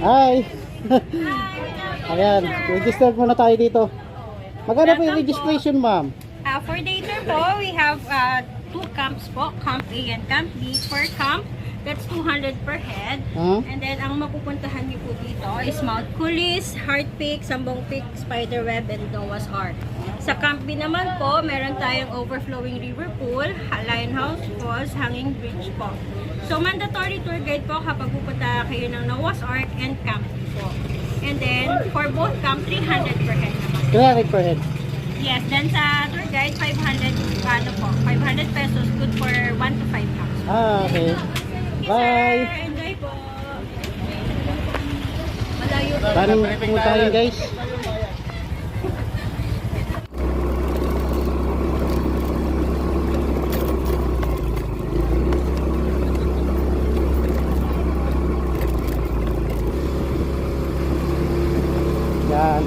Hi! Ayan, register muna tayo dito. Magkano po yung registration, ma'am? For later po, we have two camps po, Camp A and Camp B. Per camp, that's 200 per head. And then, ang mapupuntahan niyo po dito is Mount Coulis, Heart Peak, Sambong Peak, Spiderweb, and Noah's Ark. Sa Camp B naman po, meron tayong overflowing river pool, Lionhouse Falls, Hanging Bridge po. So, mandatory tour guide po kapag pupunta kayo ng Noah's Ark and Camp B po. And then, for both camp, 300 per head naman. 300 per head. Yes, then sa tour guide, 500 pesos, good for 1 to 5 camps. Okay. Okay, Bye! sir. Enjoy po. Malayo po. Paano pumunta kayo, guys? Yan.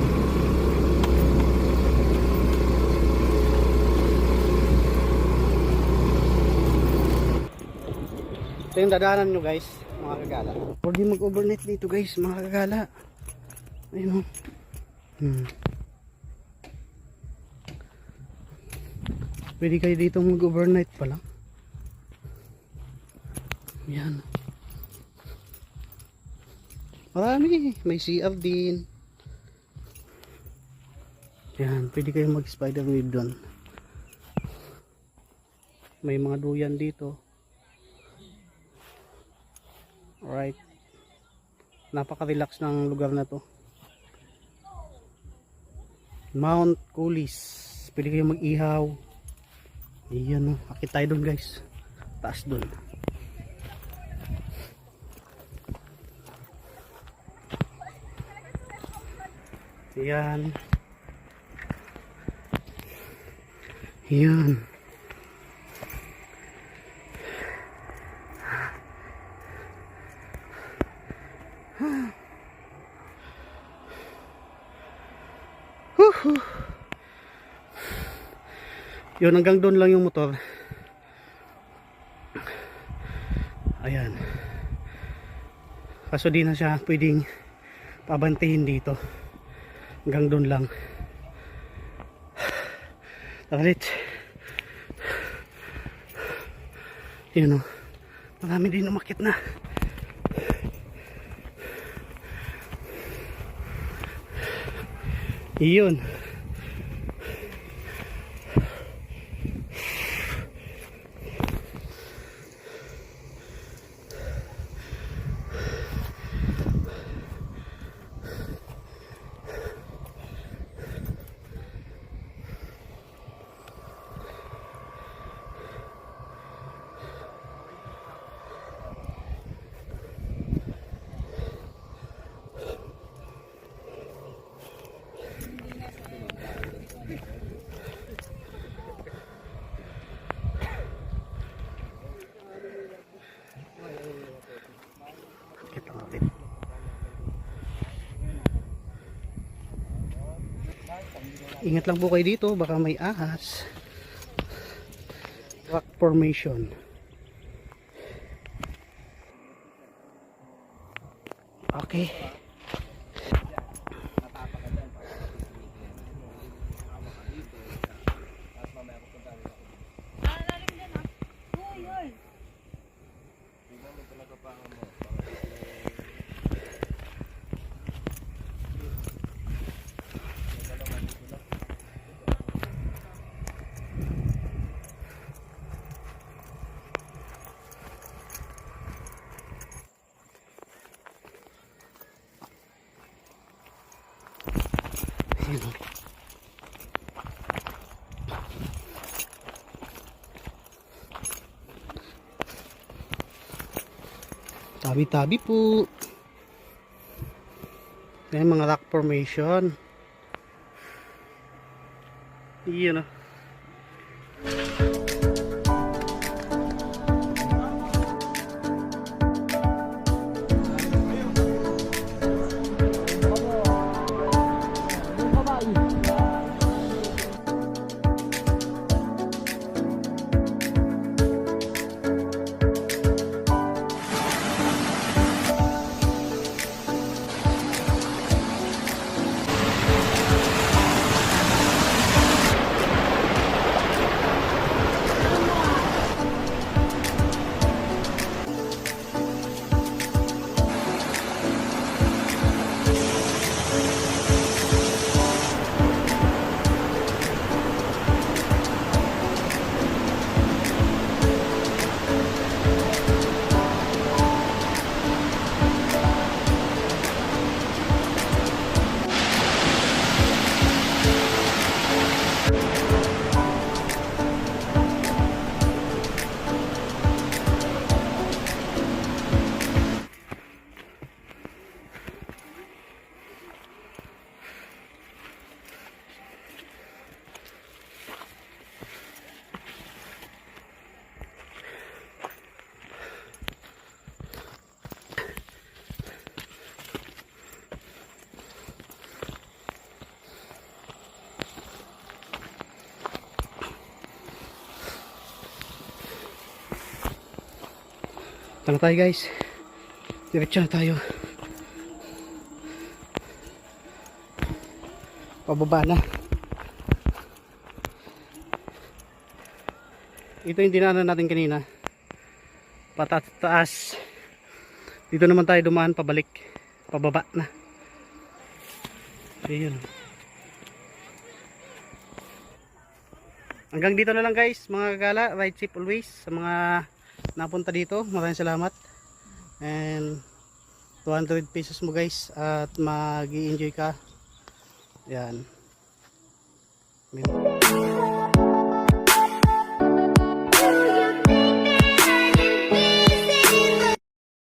Ito yung dadaanan nyo, guys, mga kagala. Huwag din mag-overnight dito, guys, mga kagala. Ayun o. Pwede kayo dito mag-overnight pala. Yan. Marami. May CR din. Yan. Pwede kayo mag-spider wave doon. May mga duyan dito. Alright. Napaka-relax ng lugar na to. Mount Coulis. Pwede kayo mag-ihaw. Ayan o. Akit tayo doon, guys. Taas doon. Ayan. Ayan. Yun, hanggang doon lang yung motor. Ayan. Kaso di na siya pwedeng pabantihin dito. Hanggang doon lang. Takalit. Yun o. Marami din umakit na. Iyon. Ingat lang po kayo dito, baka may ahas. Rock formation. Okay. Tabi-tabi po. Yan mga rock formation. Iyan o. Punta na tayo guys. Diretso na tayo. Pababa na. Ito yung dinaanan natin kanina. Pataas. Dito naman tayo dumaan pabalik. Pababa na. Ayun. Hanggang dito na lang guys mga kagala. Ride safe always. Sa mga napunta dito, maraming salamat. And 200 pesos mo guys at mag-i-enjoy ka. Yan.